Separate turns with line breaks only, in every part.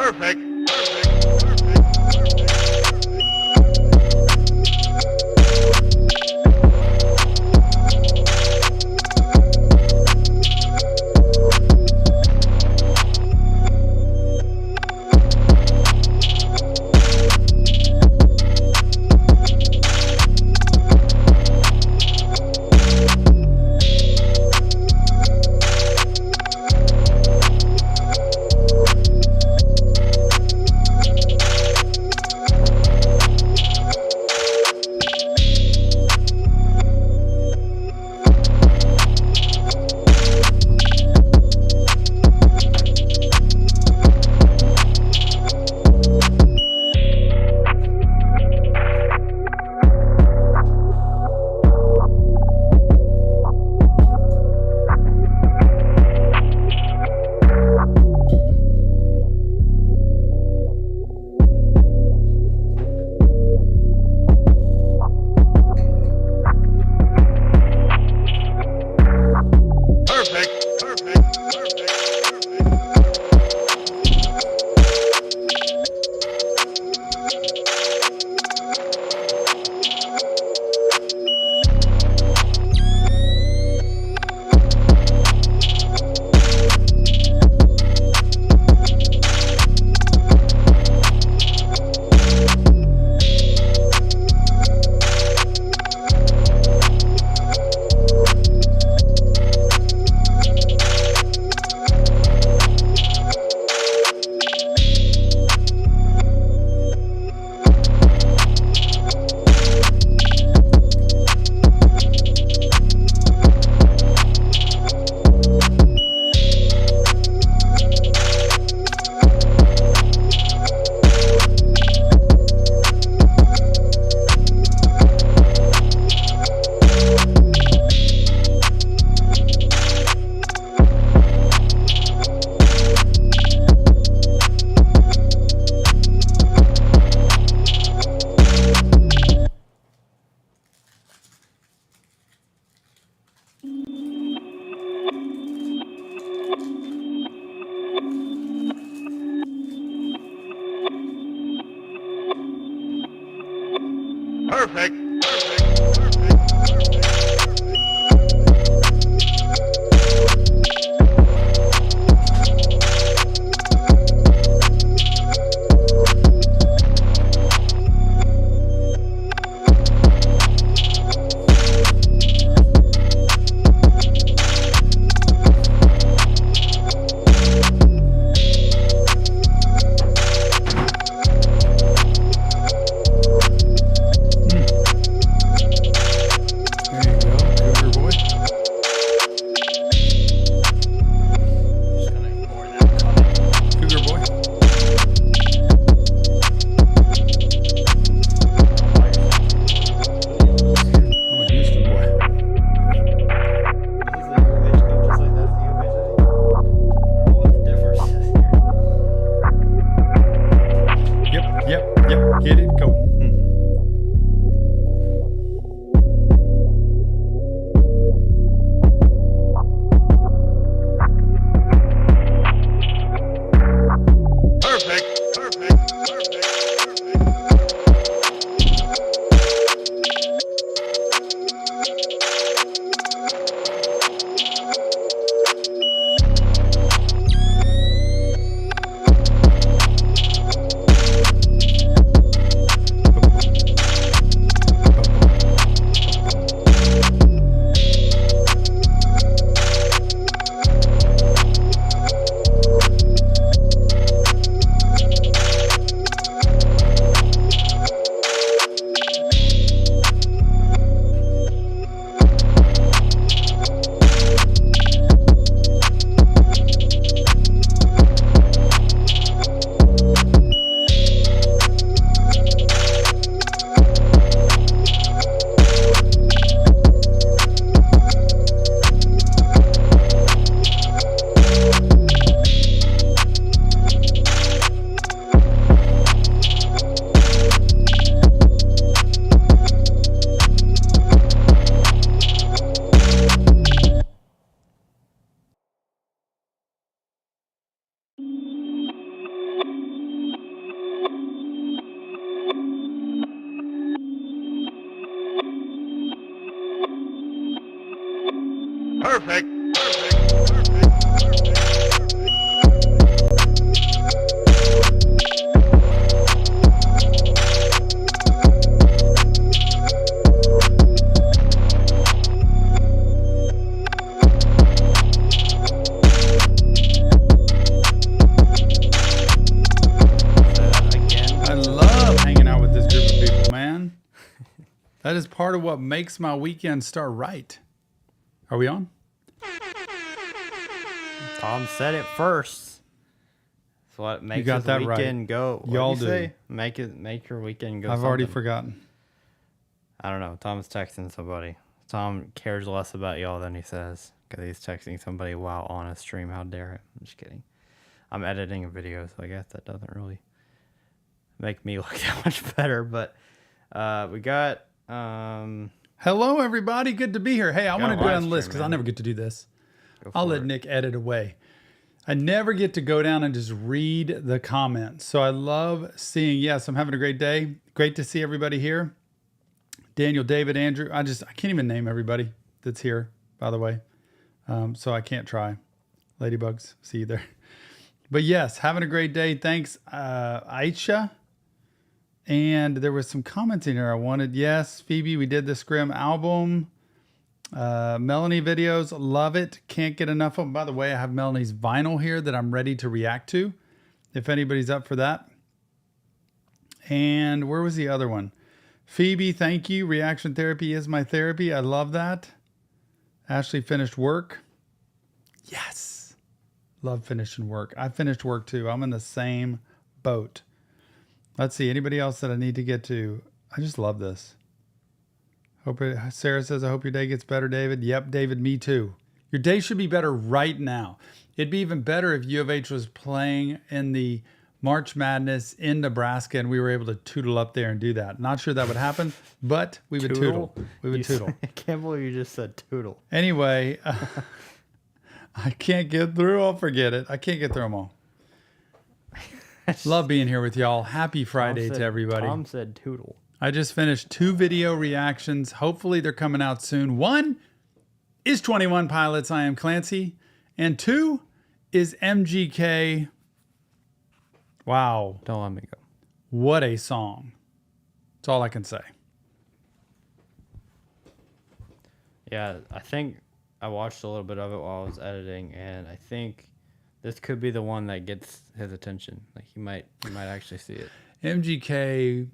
Perfect. Perfect. That is part of what makes my weekend start right. Are we on?
Tom said it first. That's what makes
got
his
that right.
weekend go. What
Y'all
do you
do.
say? Make your weekend go.
I've already
something.
forgotten.
I don't know. Tom's texting somebody. Tom cares less about y'all than he says because he's texting somebody while on a stream. How dare it? I'm just kidding. I'm editing a video, so I guess that doesn't really make me look that much better. But we got...
Hello, everybody. Good to be here. Hey, I want to go down the list because I
man.
never get to do this. I'll let Nick edit away. I never get to go down and just read the comments. So I love seeing, yes, I'm having a great day. Great to see everybody here. Daniel, David, Andrew. I can't even name everybody that's here, by the way. So I can't try. Ladybugs, see you there. But yes, having a great day. Thanks, Aisha. And there was some comments in here I wanted. Yes, Phoebe, we did the Scrim album. Melanie videos, love it. Can't get enough of them. By the way, I have Melanie's vinyl here that I'm ready to react to, if anybody's up for that. And where was the other one? Phoebe, thank you. Reaction therapy is my therapy. I love that. Ashley finished work. Yes. Love finishing work. I finished work too. I'm in the same boat. Let's see. Anybody else that I need to get to? I just love this. Sarah says, I hope your day gets better, David. Yep, David, me too. Your day should be better right now. It'd be even better if U of H was playing in the March Madness in Nebraska and we were able to tootle up there and do that. Not sure that would happen, but we would tootle. We would tootle.
I can't believe you just said tootle.
Anyway, I can't get through. I'll forget it. I can't get through them all. Love being here with y'all. Happy Friday to everybody.
Tom said tootle.
I just finished 2 video reactions. Hopefully they're coming out soon. 1 is 21 Pilots, I Am Clancy. And 2 is MGK. Wow.
Don't let me go.
What a song. That's all I can say.
Yeah, I think I watched a little bit of it while I was editing, and I think this could be the one that gets his attention. Like he might actually see it.
MGK,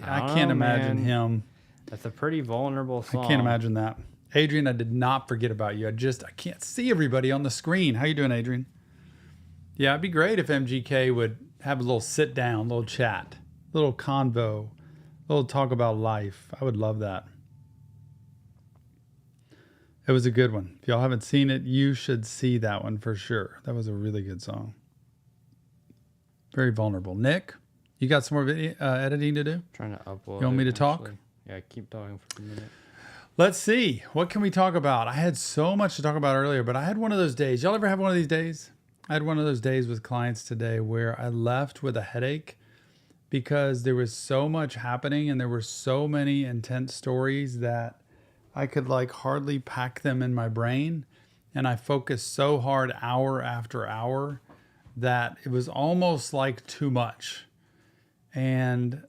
I can't imagine him.
That's a pretty vulnerable song.
I can't imagine that. Adrian, I did not forget about you. I can't see everybody on the screen. How you doing, Adrian? Yeah, it'd be great if MGK would have a little sit down, little chat, little convo, little talk about life. I would love that. It was a good one. If y'all haven't seen it, you should see that one for sure. That was a really good song. Very vulnerable. Nick, you got some more editing to do?
Trying to upload.
You want me to talk?
Yeah, keep talking for a minute.
Let's see. What can we talk about? I had so much to talk about earlier, but I had one of those days. Y'all ever have one of these days? I had one of those days with clients today where I left with a headache because there was so much happening and there were so many intense stories that I could hardly pack them in my brain. And I focused so hard hour after hour that it was almost like too much. And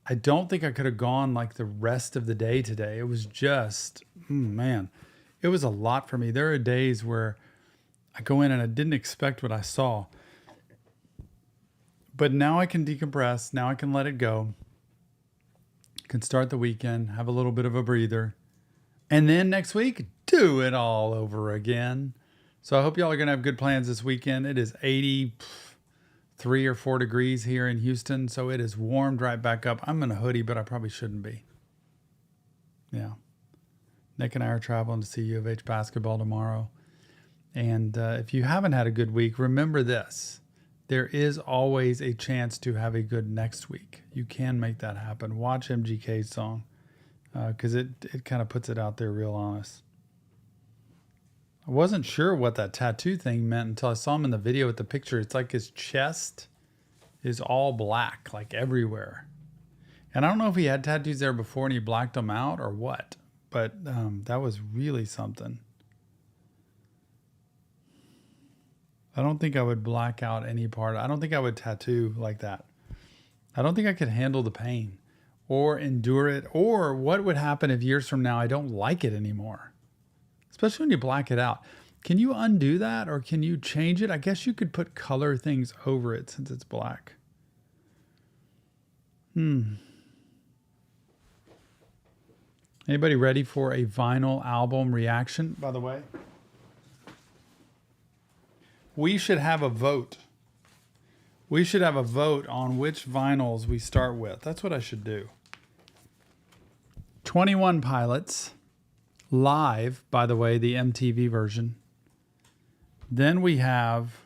I don't think I could have gone the rest of the day today. It was just, man, it was a lot for me. There are days where I go in and I didn't expect what I saw. But now I can decompress. Now I can let it go. Can start the weekend, have a little bit of a breather. And then next week, do it all over again. So I hope y'all are going to have good plans this weekend. It is 83 or 4 degrees here in Houston. So it is warmed right back up. I'm in a hoodie, but I probably shouldn't be. Yeah. Nick and I are traveling to see U of H basketball tomorrow. And if you haven't had a good week, remember this. There is always a chance to have a good next week. You can make that happen. Watch MGK's song because it kind of puts it out there real honest. I wasn't sure what that tattoo thing meant until I saw him in the video with the picture. It's like his chest is all black, everywhere. And I don't know if he had tattoos there before and he blacked them out or what, but that was really something. I don't think I would black out any part. I don't think I would tattoo like that. I don't think I could handle the pain or endure it, or what would happen if years from now I don't like it anymore, especially when you black it out. Can you undo that or can you change it? I guess you could put color things over it since it's black. Anybody ready for a vinyl album reaction, by the way? We should have a vote. We should have a vote on which vinyls we start with. That's what I should do. 21 Pilots, live, by the way, the MTV version. Then we have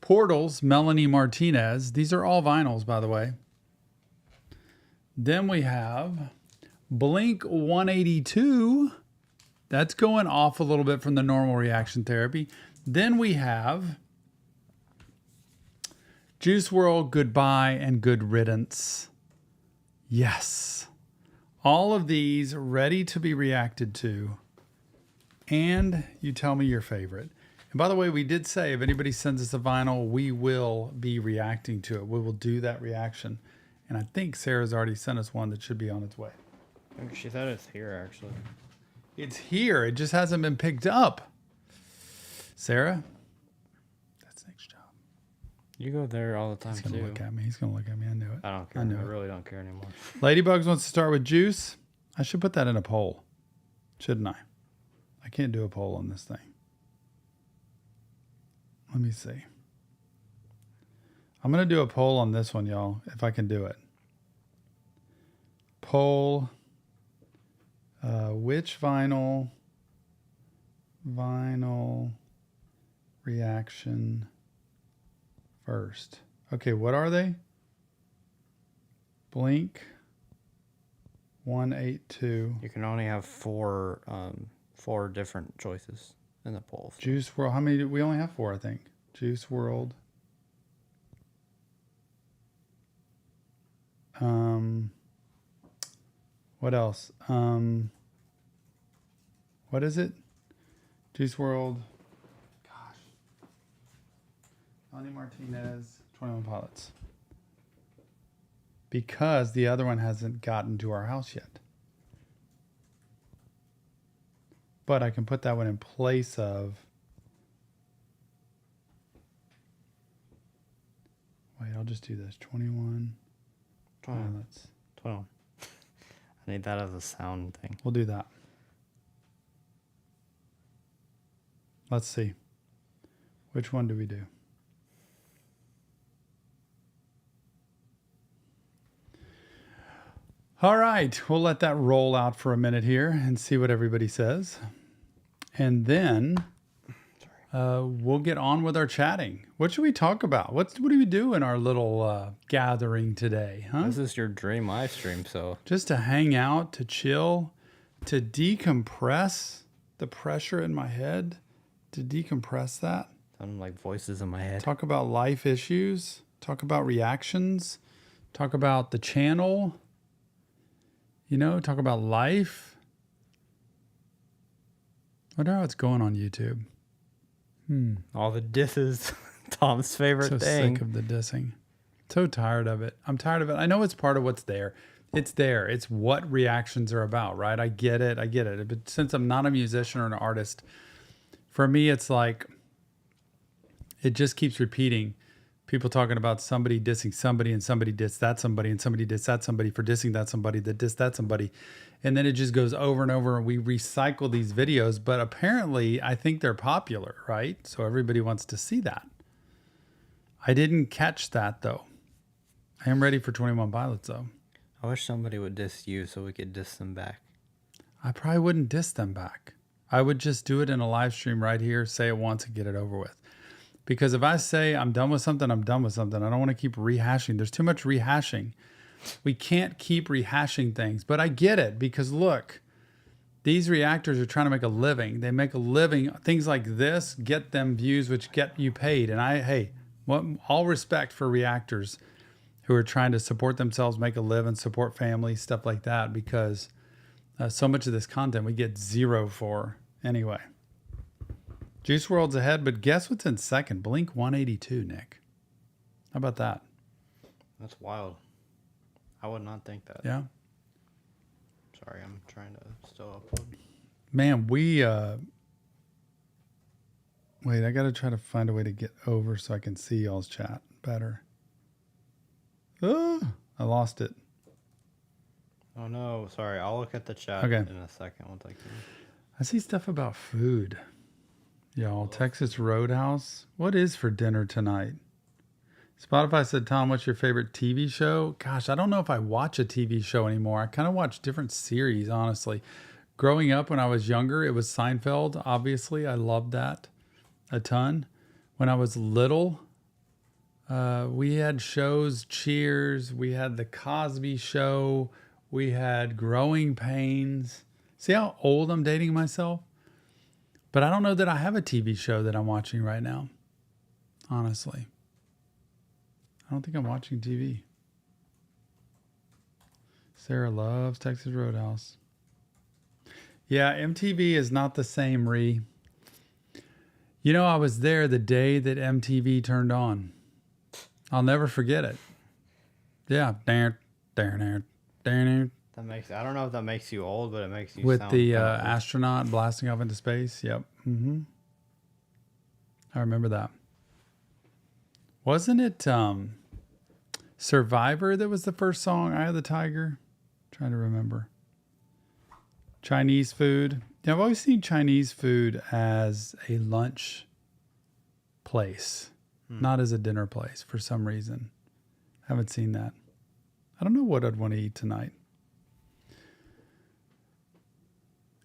Portals, Melanie Martinez. These are all vinyls, by the way. Then we have Blink 182. That's going off a little bit from the normal reaction therapy. Then we have Juice WRLD, Goodbye and Good Riddance. Yes. All of these ready to be reacted to. And you tell me your favorite. And by the way, we did say if anybody sends us a vinyl, we will be reacting to it. We will do that reaction. And I think Sarah's already sent us one that should be on its way.
I think she said it's here, actually.
It's here. It just hasn't been picked up. Sarah, that's Nick's job.
You go there all the time,
He's going to
too.
look at me. He's going to look at me. I knew it.
I don't care.
I knew
I
it.
really don't care anymore.
Ladybugs wants to start with Juice. I should put that in a poll, shouldn't I? I can't do a poll on this thing. Let me see. I'm going to do a poll on this one, y'all, if I can do it. Poll. Which vinyl reaction first? Okay, what are they? Blink 182.
You can only have four different choices in the poll.
Juice WRLD. How many? We only have 4, I think. Juice WRLD. What else? What is it? Juice WRLD. Gosh. Melanie Martinez. 21 Pilots. Because the other one hasn't gotten to our house yet. But I can put that one in place of... Wait, I'll just do this. 21 Pilots.
21. I need that as a sound thing.
We'll do that. Let's see. Which one do we do? All right. We'll let that roll out for a minute here and see what everybody says. And then we'll get on with our chatting. What should we talk about? What do we do in our little gathering today? Huh?
This is your dream live stream, so...
Just to hang out, to chill, to decompress the pressure in my head, to decompress that.
Sounding like voices in my head.
Talk about life issues, talk about reactions, talk about the channel, talk about life. I wonder how it's going on YouTube.
All the disses. Tom's favorite
So
thing.
sick of the dissing. So tired of it. I'm tired of it. I know it's part of what's there. It's there. It's what reactions are about, right? I get it. But since I'm not a musician or an artist, for me, it's like it just keeps repeating. People talking about somebody dissing somebody and somebody dissed that somebody and somebody dissed that somebody for dissing that somebody that dissed that somebody. And then it just goes over and over and we recycle these videos. But apparently, I think they're popular, right? So everybody wants to see that. I didn't catch that, though. I am ready for 21 Pilots, though.
I wish somebody would diss you so we could diss them back.
I probably wouldn't diss them back. I would just do it in a live stream right here, say it once and get it over with. Because if I say I'm done with something, I'm done with something. I don't want to keep rehashing. There's too much rehashing. We can't keep rehashing things. But I get it because look, these reactors are trying to make a living. They make a living. Things like this get them views, which get you paid. And all respect for reactors who are trying to support themselves, make a living, support families, stuff like that, because so much of this content we get zero for anyway. Juice WRLD's ahead, but guess what's in second? Blink 182, Nick. How about that?
That's wild. I would not think that.
Yeah.
Sorry, I'm trying to still upload.
Man, wait, I got to try to find a way to get over so I can see y'all's chat better. Oh, I lost it.
Oh no, sorry. I'll look at the chat
Okay.
in a second. We'll take you.
I see stuff about food. Y'all, Texas Roadhouse. What is for dinner tonight? Spotify said, Tom, what's your favorite TV show? Gosh, I don't know if I watch a TV show anymore. I kind of watch different series, honestly. Growing up when I was younger, it was Seinfeld, obviously. I loved that a ton. When I was little, we had shows, Cheers. We had The Cosby Show. We had Growing Pains. See how old I'm dating myself? But I don't know that I have a TV show that I'm watching right now, honestly. I don't think I'm watching TV. Sarah loves Texas Roadhouse. Yeah, MTV is not the same, Ree. You know, I was there the day that MTV turned on. I'll never forget it. Yeah.
That makes, I don't know if that makes you old, but it makes you
With
sound
the
kinda old.
astronaut blasting off into space. Yep. I remember that. Wasn't it Survivor that was the first song, Eye of the Tiger? Trying to remember. Chinese food. Yeah, I've always seen Chinese food as a lunch place, not as a dinner place for some reason. Haven't seen that. I don't know what I'd want to eat tonight.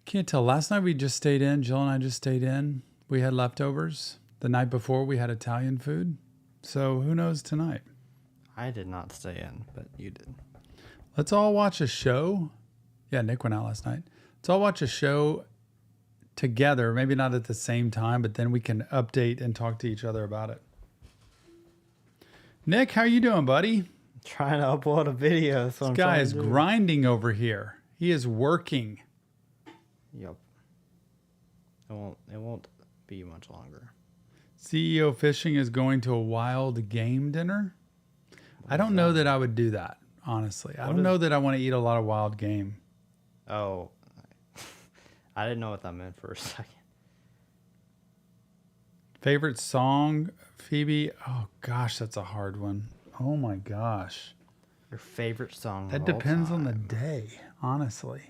Can't tell. Last night we just stayed in. Jill and I just stayed in. We had leftovers. The night before we had Italian food. So who knows tonight?
I did not stay in, but you did.
Let's all watch a show. Yeah, Nick went out last night. Let's all watch a show together. Maybe not at the same time, but then we can update and talk to each other about it. Nick, how you doing, buddy?
Trying to upload a video. So
This guy is grinding over here. He is working.
Yep. It won't be much longer.
CEO Fishing is going to a wild game dinner. I don't know that I would do that, honestly. I don't know that I want to eat a lot of wild game.
Oh, I didn't know what that meant for a second.
Favorite song, Phoebe? Oh, gosh, that's a hard one. Oh, my gosh.
Your favorite song?
That
of all
depends on the
time.
day, honestly.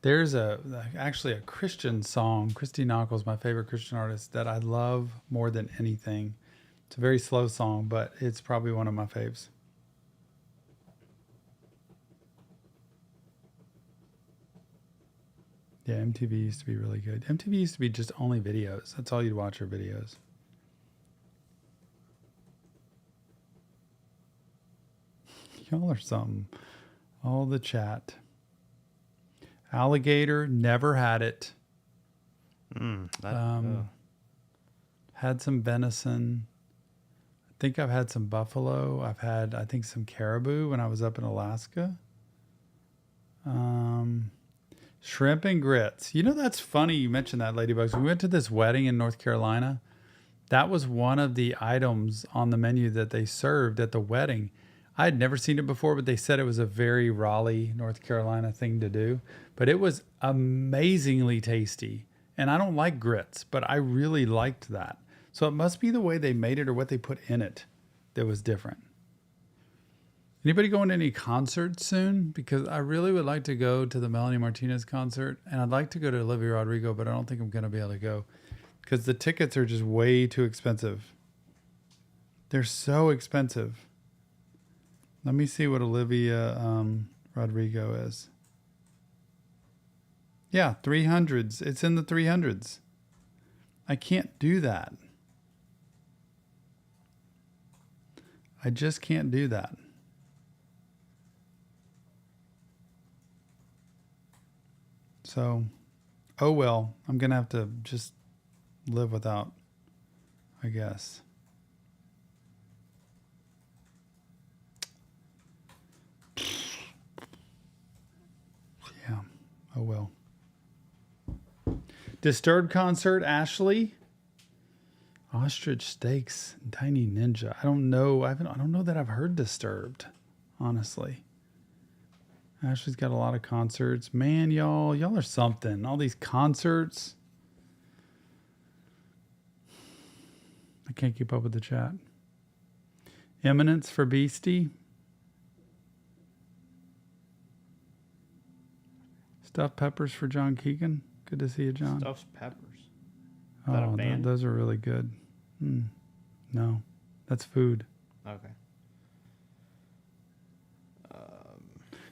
There's actually a Christian song. Christy Knuckles, my favorite Christian artist, that I love more than anything. It's a very slow song, but it's probably one of my faves. Yeah, MTV used to be really good. MTV used to be just only videos. That's all you'd watch are videos. Y'all are something. All the chat. Alligator, never had it. Had some venison. I think I've had some buffalo. I've had, I think, some caribou when I was up in Alaska. Shrimp and grits. You know, that's funny you mentioned that, Ladybugs. We went to this wedding in North Carolina. That was one of the items on the menu that they served at the wedding. I had never seen it before, but they said it was a very Raleigh, North Carolina thing to do. But it was amazingly tasty. And I don't like grits, but I really liked that. So it must be the way they made it or what they put in it that was different. Anybody going to any concerts soon? Because I really would like to go to the Melanie Martinez concert. And I'd like to go to Olivia Rodrigo, but I don't think I'm going to be able to go. Because the tickets are just way too expensive. They're so expensive. Let me see what Olivia Rodrigo is. Yeah, 300s. It's in the 300s. I can't do that. I just can't do that. So, oh well. I'm going to have to just live without, I guess. Yeah. Oh well. Disturbed concert, Ashley. Ostrich steaks, and Tiny Ninja. I don't know. I don't know that I've heard Disturbed, honestly. Ashley's got a lot of concerts. Man, y'all are something. All these concerts. I can't keep up with the chat. Eminence for Beastie. Stuffed peppers for John Keegan. Good to see you, John.
Stuffed peppers. Is that a band?
Those are really good. No, that's food.
Okay.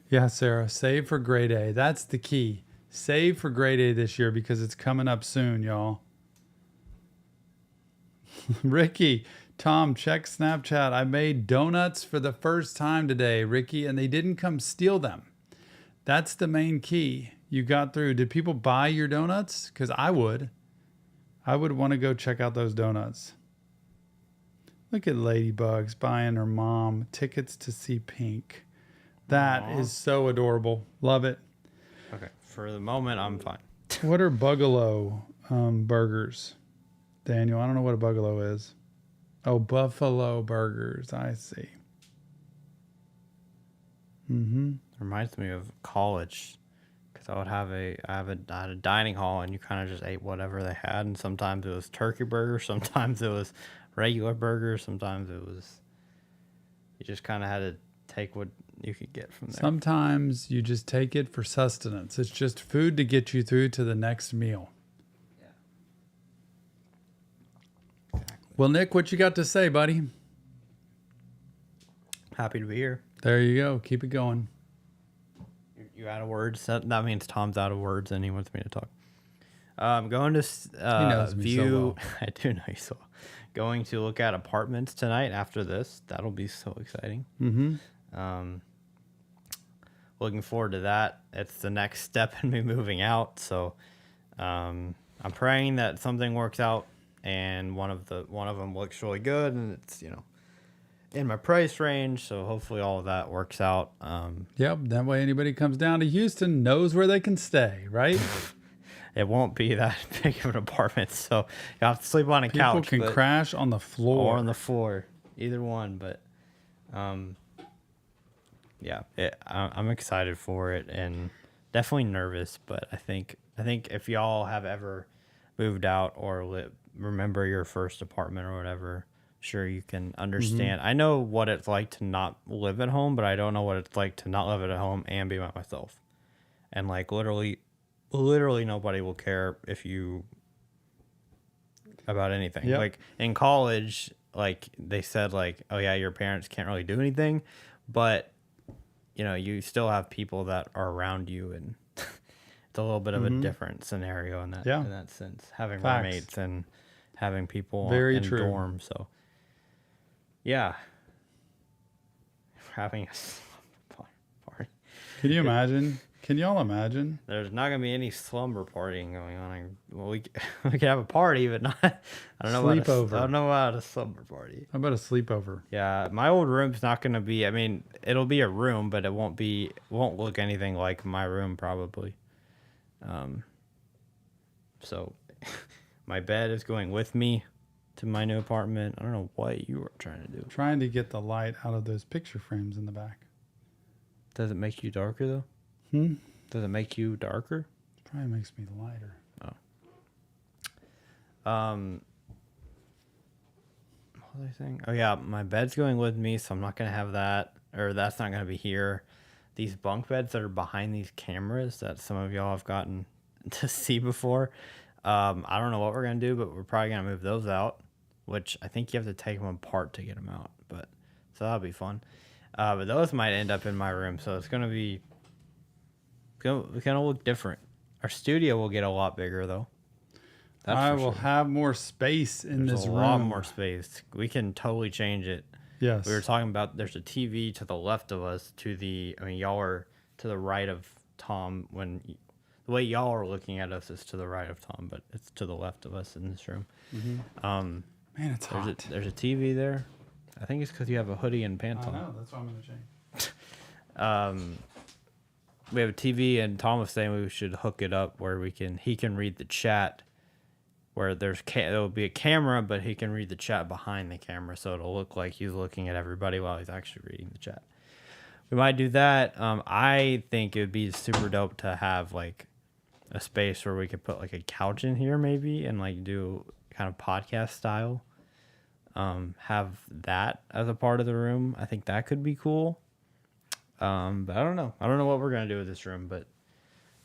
Yeah, Sarah, save for grade A. That's the key. Save for grade A this year because it's coming up soon, y'all. Ricky, Tom, check Snapchat. I made donuts for the first time today, Ricky, and they didn't come steal them. That's the main key. You got through. Did people buy your donuts? Because I would. I would want to go check out those donuts. Look at Ladybugs buying her mom tickets to see Pink. That is so adorable. Love it.
Okay. For the moment, I'm fine.
What are Bugalo burgers? Daniel, I don't know what a Bugalo is. Oh, Buffalo Burgers. I see.
Reminds me of college, because I had a dining hall, and you kind of just ate whatever they had, and sometimes it was turkey burger, sometimes it was regular burger, sometimes it was, you just kind of had to take what you could get from there.
Sometimes you just take it for sustenance. It's just food to get you through to the next meal.
Yeah. Exactly.
Well, Nick, what you got to say, buddy?
Happy to be here.
There you go. Keep it going.
You out of words? That means Tom's out of words and he wants me to talk. Going to
He knows me so well.
I do know you so well. Going to look at apartments tonight after this. That'll be so exciting. Looking forward to that. It's the next step in me moving out. So I'm praying that something works out, and one of them looks really good, and it's in my price range. So hopefully all of that works out.
Yep. That way anybody comes down to Houston knows where they can stay, right?
It won't be that big of an apartment, so you have to sleep on a couch.
People can crash on the floor.
Or on the floor. Either one, but yeah, I'm excited for it and definitely nervous, but I think if y'all have ever moved out or remember your first apartment or whatever, sure you can understand. I know what it's like to not live at home, but I don't know what it's like to not live at home and be by myself. And like literally nobody will care if you about anything.
Yep.
Like in college, like they said like, oh yeah, your parents can't really do anything, but you still have people that are around you, and it's a little bit of a different scenario in that sense. Having
Facts.
roommates and having people
Very
in
true.
dorms. So yeah. Having a slumber party.
Can you imagine? Can y'all imagine?
There's not gonna be any slumber partying going on. Well, we can have a party, but not. I don't know about a slumber party.
How about a sleepover?
Yeah, my old room's not gonna be. I mean, it'll be a room, but it won't look anything like my room probably. So my bed is going with me to my new apartment. I don't know what you were trying to do.
Trying to get the light out of those picture frames in the back.
Does it make you darker though? Does it make you darker?
Probably makes me lighter.
What was I saying? Oh yeah, my bed's going with me, so I'm not gonna have that, or that's not gonna be here. These bunk beds that are behind these cameras that some of y'all have gotten to see before. I don't know what we're gonna do, but we're probably gonna move those out, which I think you have to take them apart to get them out. But so that'll be fun. But those might end up in my room, so it's gonna look different. Our studio will get a lot bigger though.
I will have more space in this room.
A lot more space. We can totally change it.
Yes.
We were talking about there's a TV to the left of us. Y'all are to the right of Tom. The way y'all are looking at us is to the right of Tom, but it's to the left of us in this room.
Man, it's hot.
There's a TV there. I think it's because you have a hoodie and pants on.
I know. That's why I'm going to change.
We have a TV, and Tom was saying we should hook it up where he can read the chat, where there will be a camera, but he can read the chat behind the camera, so it'll look like he's looking at everybody while he's actually reading the chat. We might do that. I think it would be super dope to have like a space where we could put like a couch in here maybe, and like do kind of podcast style. Have that as a part of the room. I think that could be cool. But I don't know. I don't know what we're gonna do with this room, but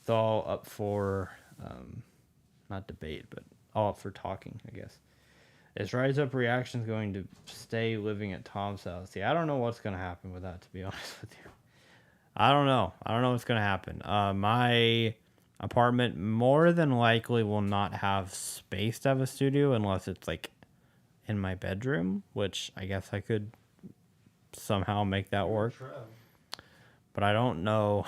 it's all up for, not debate, but all up for talking, I guess. Is Rise Up Reactions going to stay living at Tom's house? See, I don't know what's going to happen with that, to be honest with you. I don't know. I don't know what's going to happen. My apartment more than likely will not have space to have a studio unless it's like in my bedroom, which I guess I could somehow make that work. But I don't know.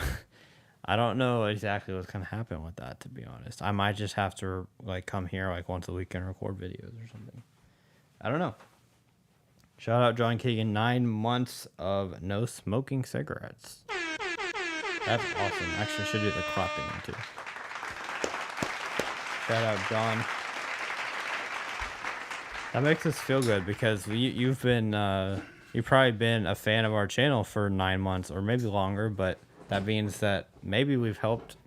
I don't know exactly what's going to happen with that, to be honest. I might just have to like come here like once a week and record videos or something. I don't know. Shout out John Keegan, 9 months of no smoking cigarettes. That's awesome. Actually, I should do the clapping one too. Shout out John. That makes us feel good because you've probably been a fan of our channel for 9 months or maybe longer, but that means that maybe we've helped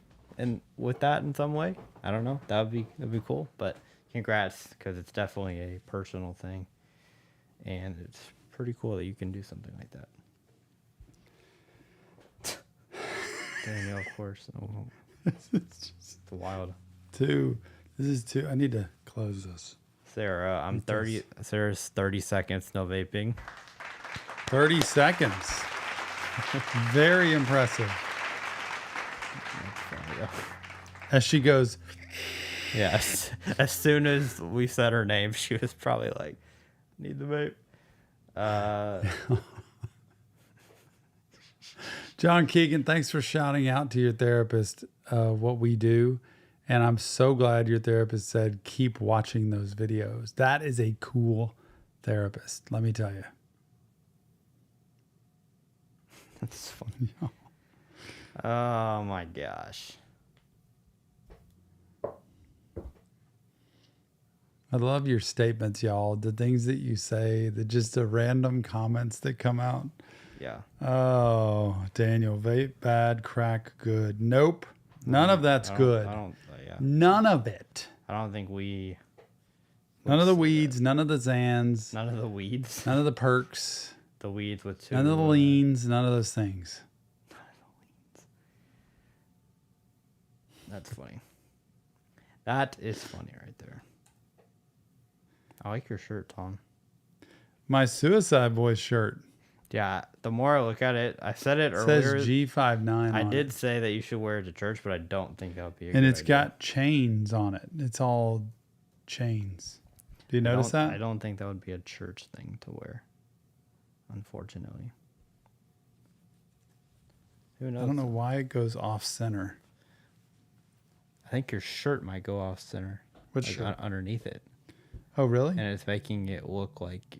with that in some way. I don't know. That'd be cool. But congrats, because it's definitely a personal thing, and it's pretty cool that you can do something like that. Daniel, of course. Oh, it's wild.
This is two. I need to close this.
Sarah, I'm 30. Sarah's 30 seconds, no vaping.
30 seconds. Very impressive. As she goes,
yes. As soon as we said her name, she was probably like, "Need the vape."
John Keegan, thanks for shouting out to your therapist what we do. And I'm so glad your therapist said, keep watching those videos. That is a cool therapist, let me tell you.
That's funny. Oh my gosh.
I love your statements, y'all. The things that you say, the random comments that come out.
Yeah.
Oh, Daniel, vape bad, crack good. Nope. None of that's good.
Yeah.
None of it.
I don't think we.
None of the weeds, none of the Zans.
None of the weeds.
None of the perks.
The weeds with two.
None of the leans, none of those things.
None of the leans. That's funny. That is funny right there. I like your shirt, Tom.
My Suicide Boys shirt.
Yeah, the more I look at it, I said it earlier.
It says G59
I
on
did
it.
say that you should wear it to church, but I don't think that would be a
And
good
it's
idea.
got chains on it. It's all chains. Do you notice that?
I don't think that would be a church thing to wear, unfortunately. Who knows?
I don't know why it goes off center.
I think your shirt might go off center.
Which
like
shirt?
Underneath it.
Oh, really?
And it's making it look like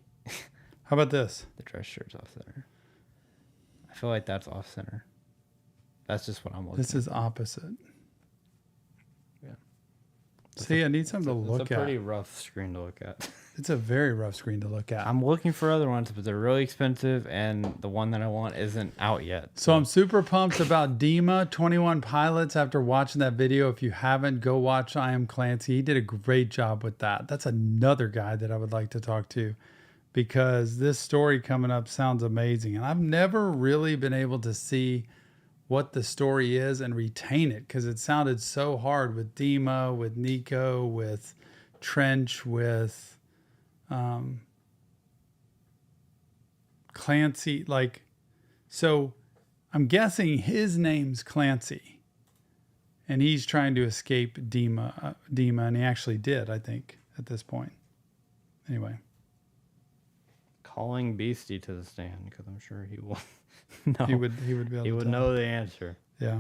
How about this?
the dress shirt's off center. I feel like that's off center. That's just what I'm looking
This
at.
is opposite.
Yeah.
See, I need something to look
It's a pretty
at.
rough screen to look at.
It's a very rough screen to look at.
I'm looking for other ones, but they're really expensive, and the one that I want isn't out yet.
So I'm super pumped about Dima 21 Pilots after watching that video. If you haven't, go watch I Am Clancy. He did a great job with that. That's another guy that I would like to talk to because this story coming up sounds amazing. And I've never really been able to see what the story is and retain it because it sounded so hard with Dima, with Nico, with Trench, with Clancy. So I'm guessing his name's Clancy and he's trying to escape Dima, and he actually did, I think, at this point. Anyway.
Calling Beastie to the stand because I'm sure he will. No,
He would be able to
he would
tell.
know the answer.
Yeah.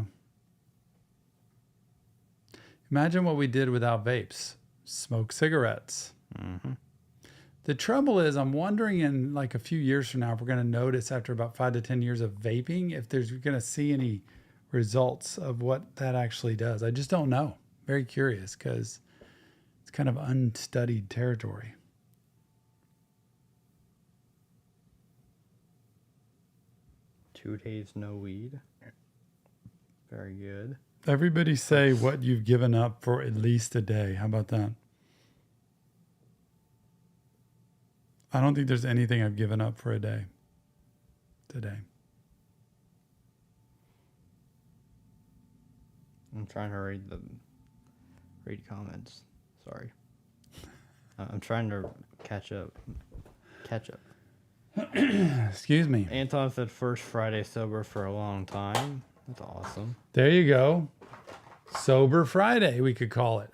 Imagine what we did without vapes. Smoke cigarettes.
Mm-hmm.
The trouble is, I'm wondering in like a few years from now, if we're going to notice after about 5 to 10 years of vaping, if there's going to see any results of what that actually does. I just don't know. Very curious because it's kind of unstudied territory.
Two days no weed. Very good.
Everybody say what you've given up for at least a day. How about that? I don't think there's anything I've given up for a day today.
I'm trying to read comments. Sorry. I'm trying to catch up.
Excuse me.
Anton said first Friday sober for a long time. That's awesome.
There you go. Sober Friday, we could call it.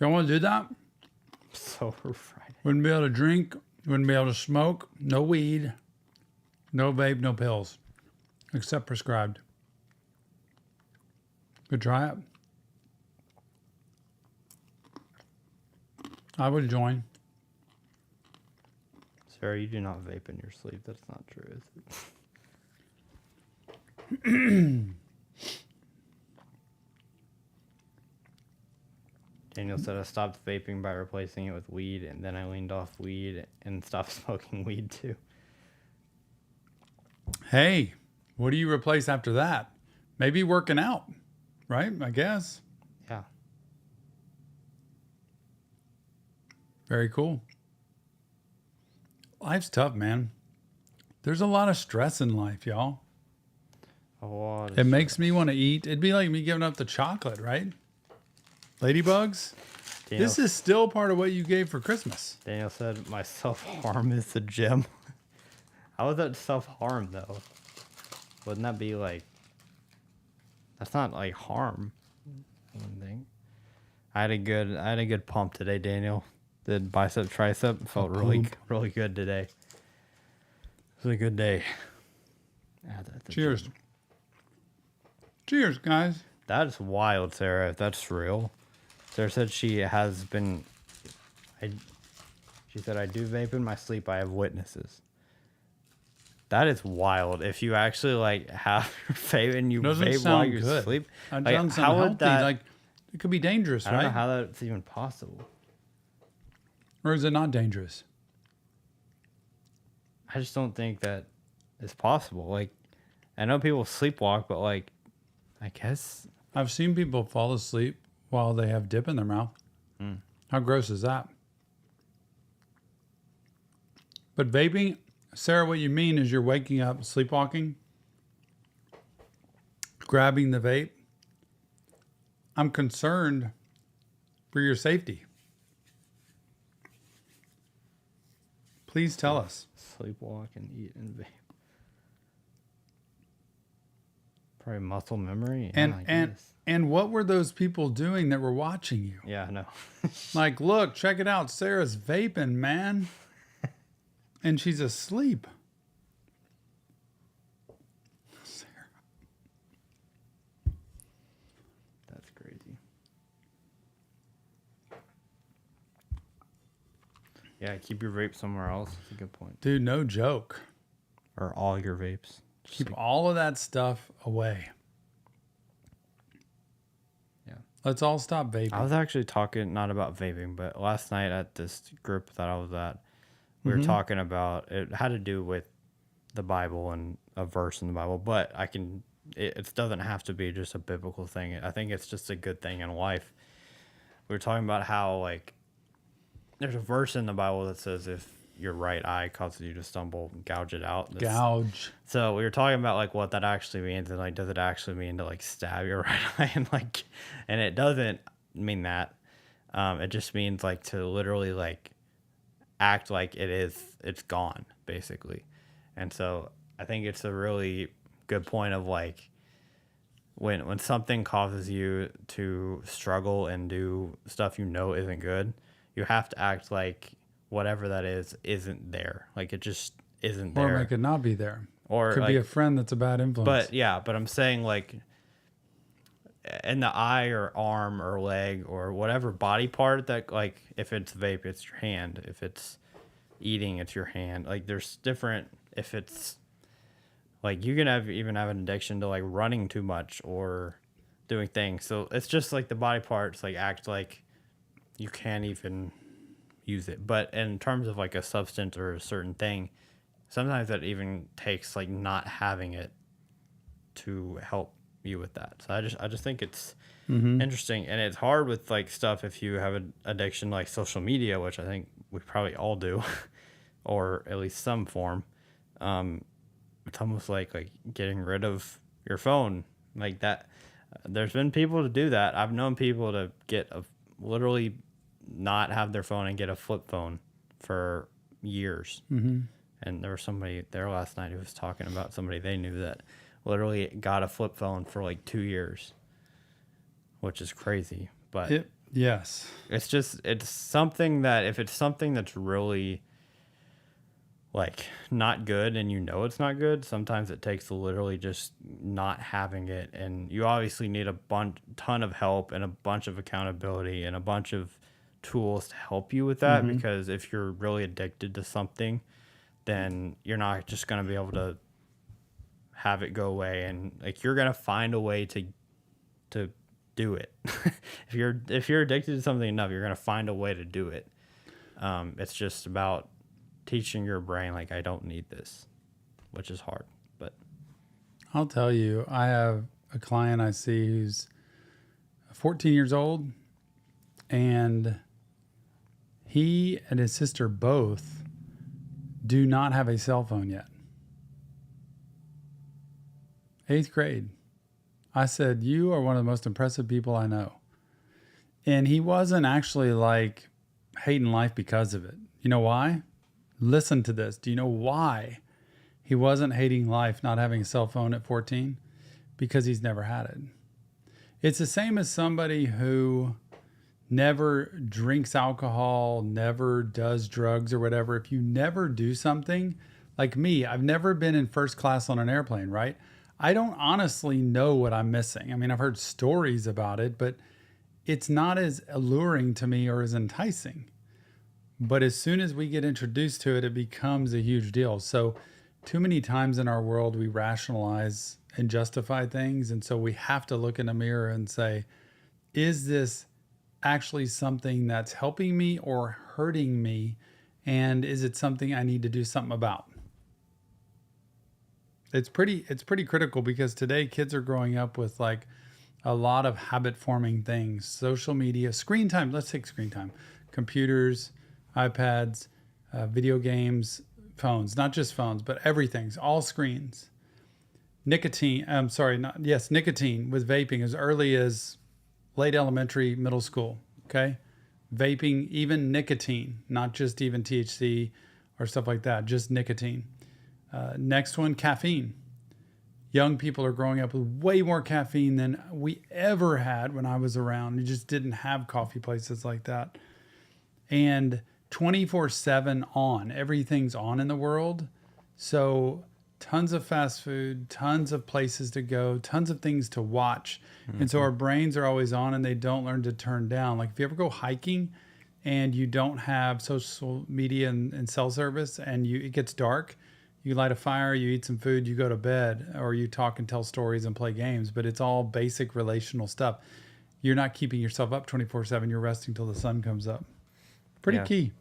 Y'all want to do that?
Sober Friday.
Wouldn't be able to drink. Wouldn't be able to smoke. No weed. No vape. No pills. Except prescribed. Could try it. I would join.
Sarah, you do not vape in your sleep. That's not true, is it? Daniel said I stopped vaping by replacing it with weed, and then I leaned off weed and stopped smoking weed too.
Hey, what do you replace after that? Maybe working out, right? I guess.
Yeah.
Very cool. Life's tough, man. There's a lot of stress in life, y'all.
A lot of
It makes me want to eat. It'd be like me giving up the chocolate, right? Ladybugs?
Daniel,
This is still part of what you gave for Christmas.
Daniel said my self-harm is the gym. How is that self-harm, though? Wouldn't that be like... That's not like harm, I wouldn't think. I had a good pump today, Daniel. Did bicep, tricep. Felt really good today. It was a good day.
Cheers. Gym. Cheers, guys.
That's wild, Sarah, if that's real. Sarah said she has been... She said, I do vape in my sleep. I have witnesses. That is wild. If you actually like have your vape and you vape while you sleep.
That doesn't sound healthy. Like, it could be dangerous,
I don't know how that's even possible.
Or is it not dangerous?
I just don't think that is possible. Like, I know people sleepwalk, but like, I guess
I've seen people fall asleep while they have dip in their mouth. How gross is that? But vaping, Sarah, what you mean is you're waking up sleepwalking, grabbing the vape. I'm concerned for your safety. Please tell us.
Sleepwalk and eat and vape. Probably muscle memory.
And what were those people doing that were watching you?
Yeah, I know.
Like, look, check it out. Sarah's vaping, man. And she's asleep. Sarah.
That's crazy. Yeah, keep your vape somewhere else. That's a good point.
Dude, no joke.
Or all your vapes.
Keep all of that stuff away.
Yeah.
Let's all stop vaping.
I was actually talking, not about vaping, but last night at this group that I was at, we were talking about, it had to do with the Bible and a verse in the Bible, but it doesn't have to be just a biblical thing. I think it's just a good thing in life. We were talking about how, like, there's a verse in the Bible that says if your right eye causes you to stumble, gouge it out.
Gouge.
So we were talking about, like, what that actually means, and, like, does it actually mean to, like, stab your right eye? And, like, and it doesn't mean that. It just means, like, to literally, like, act like it's gone, basically. And so I think it's a really good point of, like, when something causes you to struggle and do stuff you know isn't good, you have to act like whatever that is isn't there. Like, it just isn't there.
Or it could not be there.
Or
could be a friend that's a bad influence.
But I'm saying, like, in the eye or arm or leg or whatever body part that, like, if it's vape, it's your hand. If it's eating, it's your hand. Like, there's different, if it's, like, you can even have an addiction to, like, running too much or doing things. So it's just, like, the body parts, like, act like you can't even use it. But in terms of, like, a substance or a certain thing, sometimes that even takes, like, not having it to help you with that. So I just think it's interesting, and it's hard with, like, stuff if you have an addiction like social media, which I think we probably all do, or at least some form. It's almost like getting rid of your phone like that. There's been people to do that. I've known people to get literally not have their phone and get a flip phone for years.
Mm-hmm.
And there was somebody there last night who was talking about somebody they knew that literally got a flip phone for like 2 years, which is crazy. But
yes,
it's something that if it's something that's really like not good and you know it's not good, sometimes it takes literally just not having it, and you obviously need a ton of help and a bunch of accountability and a bunch of tools to help you with that.
Mm-hmm.
Because if you're really addicted to something, then you're not just going to be able to have it go away, and like you're going to find a way to do it. if you're addicted to something enough, you're going to find a way to do it. It's just about teaching your brain like, I don't need this, which is hard. But
I'll tell you, I have a client I see who's 14 years old, and he and his sister both do not have a cell phone yet. 8th grade. I said, you are one of the most impressive people I know. And he wasn't actually like hating life because of it. You know why? Listen to this. Do you know why he wasn't hating life not having a cell phone at 14? Because he's never had it. It's the same as somebody who never drinks alcohol, never does drugs or whatever. If you never do something, like me, I've never been in first class on an airplane, right? I don't honestly know what I'm missing. I mean, I've heard stories about it, but it's not as alluring to me or as enticing. But as soon as we get introduced to it, it becomes a huge deal. So too many times in our world, we rationalize and justify things. And so we have to look in a mirror and say, is this actually something that's helping me or hurting me? And is it something I need to do something about? It's pretty critical, because today kids are growing up with like a lot of habit forming things, social media, screen time. Let's take screen time, computers, iPads, video games, phones, not just phones, but everything's all screens. Nicotine with vaping as early as late elementary, middle school. Okay. Vaping, even nicotine, not just even THC or stuff like that, just nicotine. Next one, caffeine. Young people are growing up with way more caffeine than we ever had when I was around. You just didn't have coffee places like that. And 24/7 on, everything's on in the world. So tons of fast food, tons of places to go, tons of things to watch. Mm-hmm. And so our brains are always on and they don't learn to turn down. Like if you ever go hiking and you don't have social media and cell service and it gets dark, you light a fire, you eat some food, you go to bed, or you talk and tell stories and play games, but it's all basic relational stuff. You're not keeping yourself up 24/7. You're resting till the sun comes up. Pretty key.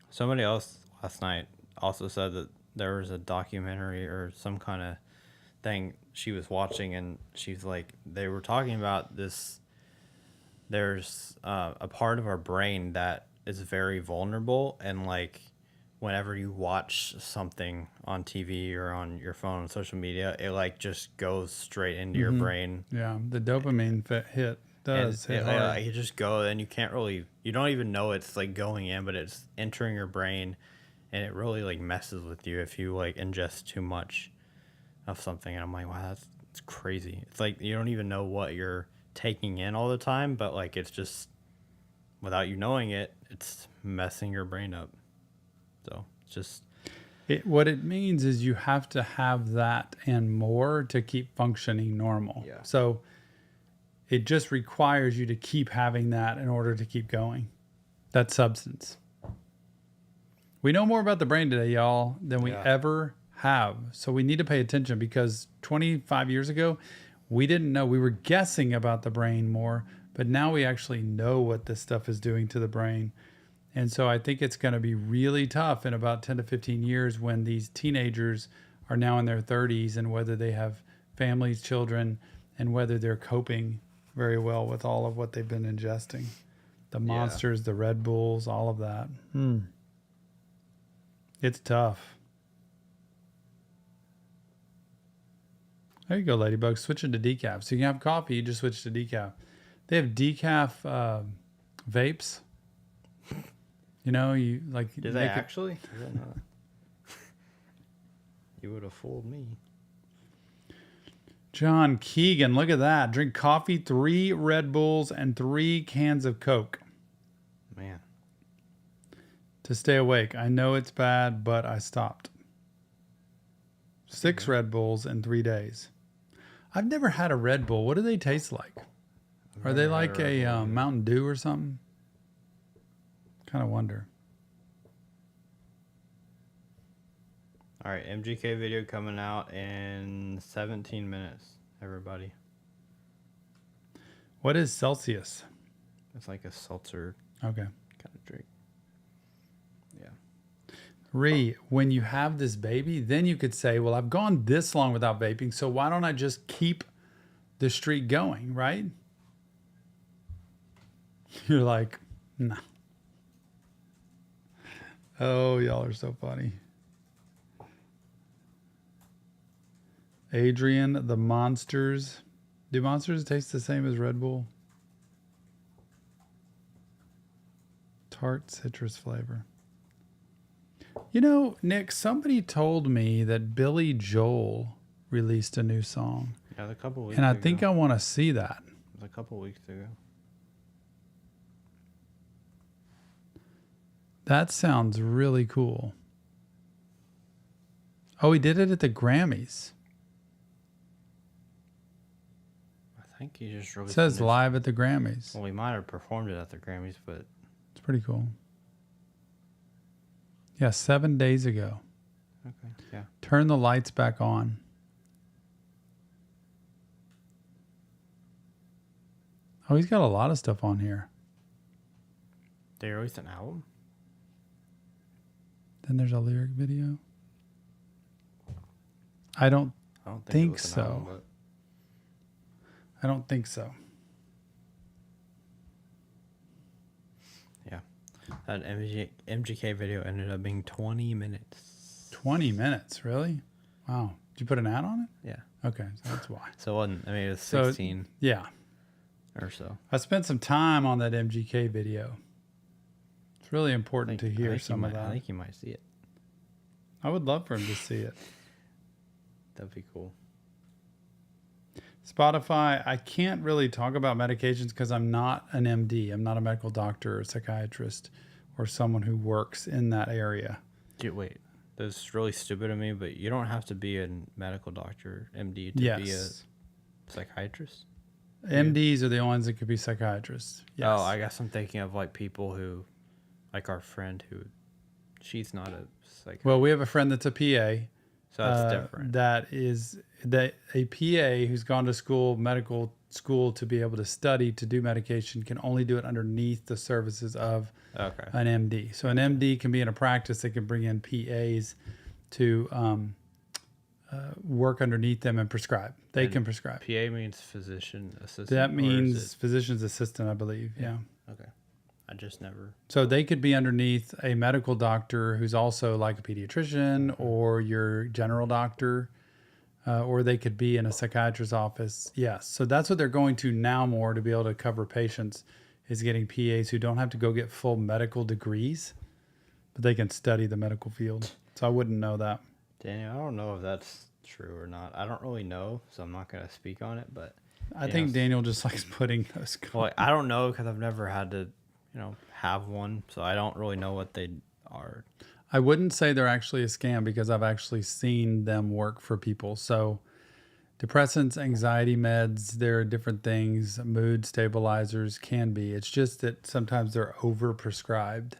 Somebody else last night also said that there was a documentary or some kind of thing she was watching, and she's like, they were talking about this. There's a part of our brain that is very vulnerable, and like whenever you watch something on TV or on your phone on social media, it like just goes straight into your brain.
Yeah, the dopamine hit does hit hard.
You just go, and you don't even know it's like going in, but it's entering your brain, and it really like messes with you if you like ingest too much of something. And I'm like, wow, it's crazy. It's like you don't even know what you're taking in all the time, but like it's just without you knowing it, it's messing your brain up. So it's just
what it means is you have to have that and more to keep functioning normal.
Yeah.
So it just requires you to keep having that in order to keep going. That substance. We know more about the brain today, y'all, than we ever have. So we need to pay attention, because 25 years ago, we didn't know. We were guessing about the brain more, but now we actually know what this stuff is doing to the brain. And so I think it's going to be really tough in about 10 to 15 years when these teenagers are now in their 30s, and whether they have families, children, and whether they're coping very well with all of what they've been ingesting. The Monsters, the Red Bulls, all of that. It's tough. There you go, Ladybug. Switching to decaf. So you can have coffee, you just switch to decaf. They have decaf vapes. You know, you like.
Did they actually? I didn't know that. You would have fooled me.
John Keegan, look at that. Drink coffee, 3 Red Bulls, and 3 cans of Coke
Man.
to stay awake. I know it's bad, but I stopped. 6 Red Bulls in 3 days. I've never had a Red Bull. What do they taste like? Are they like a Mountain Dew or something? Kind of wonder.
All right, MGK video coming out in 17 minutes, everybody.
What is Celsius?
It's like a seltzer
Okay.
kind of drink. Yeah.
When you have this baby, then you could say, well, I've gone this long without vaping, so why don't I just keep the streak going, right? You're like, nah. Oh, y'all are so funny. Adrian, the Monsters. Do Monsters taste the same as Red Bull? Tart citrus flavor. You know, Nick, somebody told me that Billy Joel released a new song.
Yeah, a couple weeks
and I
ago.
think I want to see that.
It was a couple weeks ago.
That sounds really cool. Oh, he did it at the Grammys.
I think he just
It
released
says
a new-
live at the Grammys.
Well, he might have performed it at the Grammys, but
It's pretty cool. Yeah, 7 days ago.
okay, yeah.
Turn the lights back on. Oh, he's got a lot of stuff on here.
They released an album?
Then there's a lyric video. I don't
I don't
Think
it was an
so.
album, but
I don't think so.
yeah. That MGK video ended up being 20 minutes.
20 minutes, really? Wow. Did you put an ad on it?
Yeah.
Okay, so that's why.
So it wasn't, I mean, it was
So-
16
Yeah.
or so.
I spent some time on that MGK video. It's really important to
I
hear
think
some of
I
that.
think you might see it.
I would love for him to see it.
That'd be cool.
Spotify, I can't really talk about medications because I'm not an MD. I'm not a medical doctor or psychiatrist or someone who works in that area.
Dude, wait. That's really stupid of me, but you don't have to be a medical doctor, MD, to be a
Yes.
psychiatrist?
MDs are the ones that could be psychiatrists. Yes.
Oh, I guess I'm thinking of like people who, like our friend who, she's not a psychiatrist.
Well, we have a friend that's a PA.
So that's different.
A PA who's gone to medical school to be able to study to do medication can only do it underneath the services of
Okay.
an MD. So an MD can be in a practice that can bring in PAs to work underneath them and prescribe. They
And
can prescribe.
PA means physician assistant.
That
or is
means physician's assistant, I believe. Yeah.
it- okay. I just never.
So they could be underneath a medical doctor who's also like a pediatrician or your general doctor, or they could be in a psychiatrist's office. Yes. So that's what they're going to now more to be able to cover patients is getting PAs who don't have to go get full medical degrees, but they can study the medical field. So I wouldn't know that.
Daniel, I don't know if that's true or not. I don't really know, so I'm not going to speak on it. But
I think Daniel just likes putting those.
well, I don't know because I've never had to, have one, so I don't really know what they are.
I wouldn't say they're actually a scam because I've actually seen them work for people. So depressants, anxiety meds, there are different things. Mood stabilizers can be. It's just that sometimes they're overprescribed.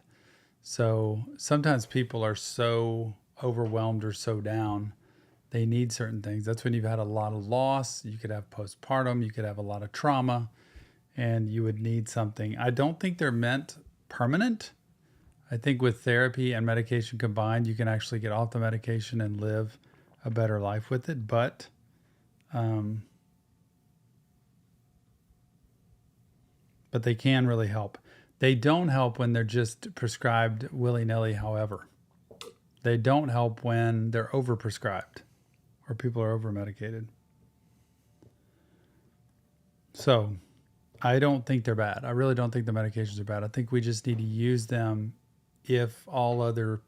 So sometimes people are so overwhelmed or so down, they need certain things. That's when you've had a lot of loss. You could have postpartum. You could have a lot of trauma, and you would need something. I don't think they're meant permanent. I think with therapy and medication combined, you can actually get off the medication and live a better life with it. But they can really help. They don't help when they're just prescribed willy-nilly, however. They don't help when they're overprescribed or people are over-medicated. So I don't think they're bad. I really don't think the medications are bad. I think we just need to use them if all other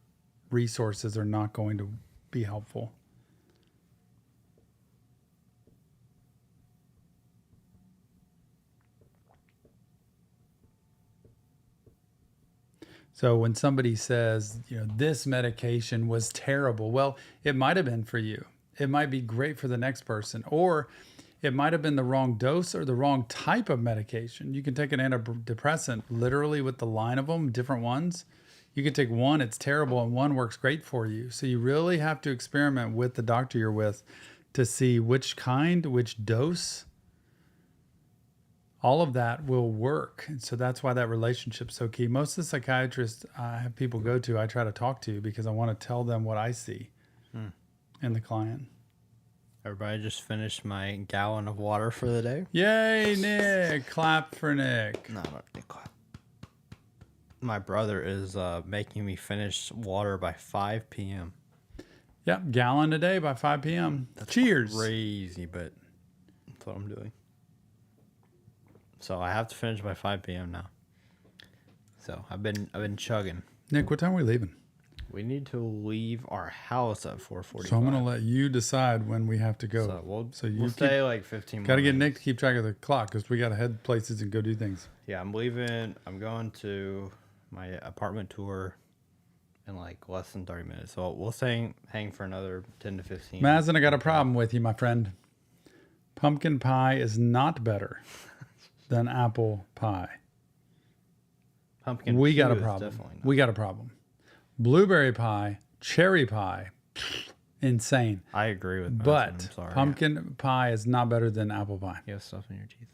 resources are not going to be helpful. So when somebody says, this medication was terrible, well, it might have been for you. It might be great for the next person, or it might have been the wrong dose or the wrong type of medication. You can take an antidepressant literally with the line of them, different ones. You can take one, it's terrible, and one works great for you. So you really have to experiment with the doctor you're with to see which kind, which dose, all of that will work. And so that's why that relationship's so key. Most of the psychiatrists I have people go to, I try to talk to because I want to tell them what I see in the client.
Everybody just finished my gallon of water for the day.
Yay, Nick. Clap for Nick.
No, not clap. My brother is making me finish water by 5 p.m.
Yep, gallon a day by 5 p.m.
That's
Cheers.
crazy, but that's what I'm doing. So I have to finish by 5 p.m. now. So I've been chugging.
Nick, what time are we leaving?
We need to leave our house at 4:45.
So I'm going to let you decide when we have to go.
So we'll stay like 15 minutes.
Got to get Nick to keep track of the clock because we got to head places and go do things.
Yeah, I'm leaving. I'm going to my apartment tour in like less than 30 minutes. So we'll hang for another 10 to 15.
Mazen, I got a problem with you, my friend. Pumpkin pie is not better than apple pie.
Pumpkin
We
pie
got a
is
problem.
definitely not.
We got a problem. Blueberry pie, cherry pie, insane.
I agree with that.
But
I'm sorry.
pumpkin pie is not better than apple pie.
You have stuff in your teeth.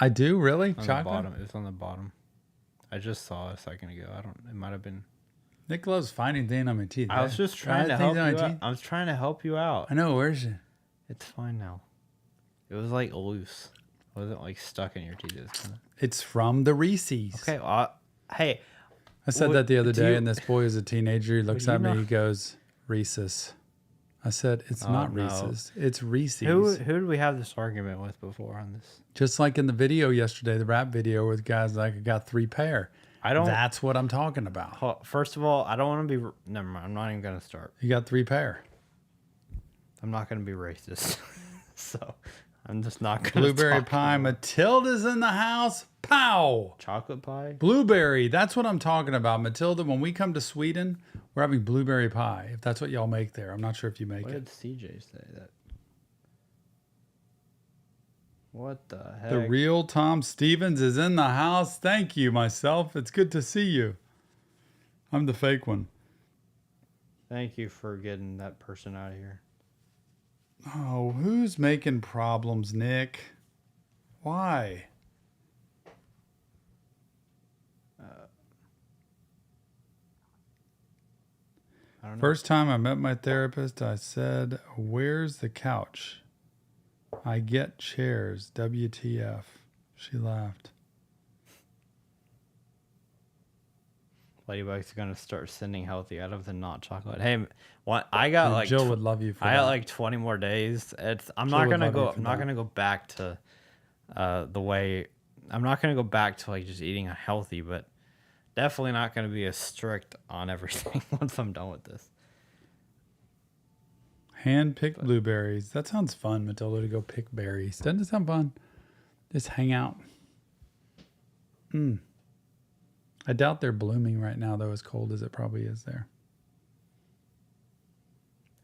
I do, really?
On
Chocolate?
the bottom. It's on the bottom. I just saw it a second ago. It might have been.
Nick loves finding things on my teeth.
I was just trying to help you out. I was trying to help you out.
I know. Where's it?
It's fine now. It was like loose. It wasn't like stuck in your teeth. It was kinda...
It's from the Reese's.
Okay. Hey.
I said that the other day, and this boy is a teenager. He looks at me.
know?
He goes, Reese's. I said, it's not
no.
Reese's. It's Reese's.
Who did we have this argument with before on this?
Just like in the video yesterday, the rap video where the guy's like, I got 3 pair. That's what I'm talking about.
First of all, I don't want to be. Never mind. I'm not even going to start.
You got 3 pair.
I'm not going to be racist. So I'm just not going to.
Blueberry pie. Matilda's in the house. Pow!
Chocolate pie?
Blueberry. That's what I'm talking about. Matilda, when we come to Sweden, we're having blueberry pie. If that's what y'all make there. I'm not sure if you make
What
it.
did CJ say that? What the heck?
The real Tom Stevens is in the house. Thank you, myself. It's good to see you. I'm the fake one.
Thank you for getting that person out of here.
Oh, who's making problems, Nick? Why?
I don't know.
First time I met my therapist, I said, "Where's the couch? I get chairs. WTF?" She laughed.
Ladybug's gonna start sending healthy out of the not chocolate. Hey, what I got like
Jill would love you for
I
that.
got like 20 more days. I'm
Jill
not
would
gonna
love you
go.
for
I'm not
that.
gonna go back to the way. I'm not gonna go back to like just eating healthy, but definitely not gonna be as strict on everything once I'm done with this.
Hand-picked blueberries. That sounds fun, Matilda, to go pick berries. Doesn't it sound fun? Just hang out. I doubt they're blooming right now, though, as cold as it probably is there.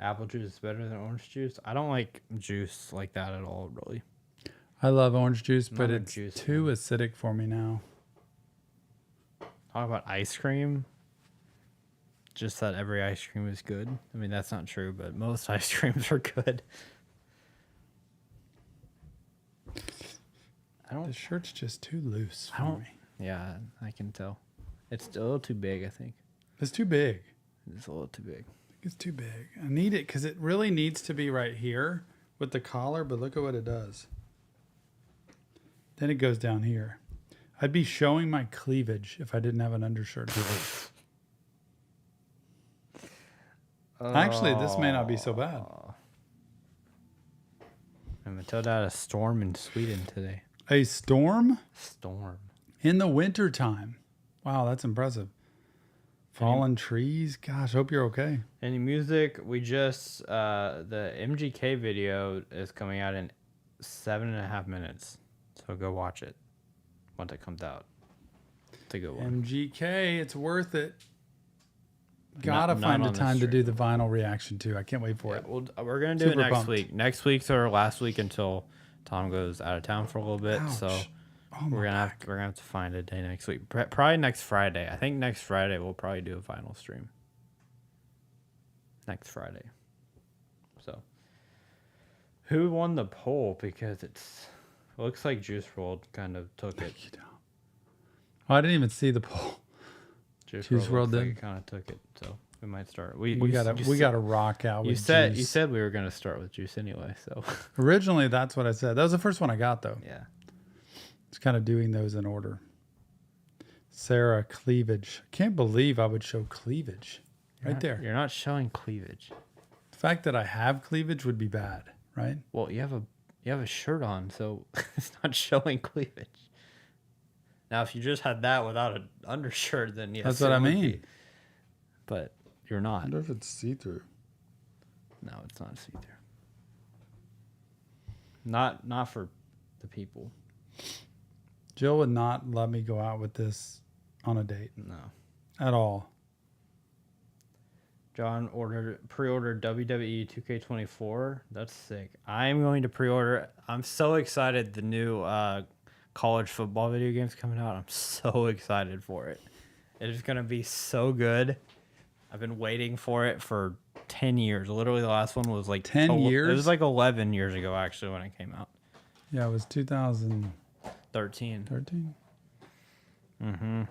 Apple juice is better than orange juice. I don't like juice like that at all, really.
I love orange juice,
Not
but
a
it's
juice
too acidic for me now.
Talk about ice cream. Just that every ice cream is good. I mean, that's not true, but most ice creams are good.
The shirt's just too loose for me.
Yeah, I can tell. It's a little too big, I think.
It's too big.
It's a little too big.
It's too big. I need it because it really needs to be right here with the collar, but look at what it does. Then it goes down here. I'd be showing my cleavage if I didn't have an undershirt. Actually, this may not be so bad.
And Matilda had a storm in Sweden today.
A storm
Storm.
in the wintertime. Wow, that's impressive. Fallen trees. Gosh, hope you're okay.
Any music? We just the MGK video is coming out in 7.5 minutes. So go watch it once it comes out. It's a good one.
MGK, it's worth it. Gotta
Not
find the
on this
time to do
stream.
the vinyl reaction too. I can't wait for it.
Well, we're gonna do it
Super
next
pumped.
week. Next week's our last week until Tom goes out of town for a little bit.
Ouch.
So
Oh,
we're
my
gonna
back.
have to find a day next week. Probably next Friday. I think next Friday we'll probably do a final stream. Next Friday. So who won the poll? Because it looks like Juice WRLD kind of took it.
You don't. Oh, I didn't even see the poll.
Juice
Juice
WRLD
WRLD
looks like
did?
it kind of took it. So we might start.
We gotta rock out
You
with
said
Juice.
we were gonna start with Juice anyway. So
Originally, that's what I said. That was the first one I got, though.
yeah.
It's kind of doing those in order. Sarah, cleavage. Can't believe I would show cleavage right there.
You're not showing cleavage.
The fact that I have cleavage would be bad, right?
Well, you have a shirt on, so it's not showing cleavage. Now, if you just had that without an undershirt, then yes,
That's what
it
I
would
mean.
be. But you're
I
not.
wonder if it's see-through.
No, it's not see-through. Not for the people.
Jill would not let me go out with this on a date
No.
at all.
John pre-ordered WWE 2K24. That's sick. I'm going to pre-order. I'm so excited. The new college football video game's coming out. I'm so excited for it. It is going to be so good. I've been waiting for it for 10 years. Literally, the last one was like
10 years?
It was like 11 years ago, actually, when it came out.
Yeah, it was 2013.
13. Mm-hmm.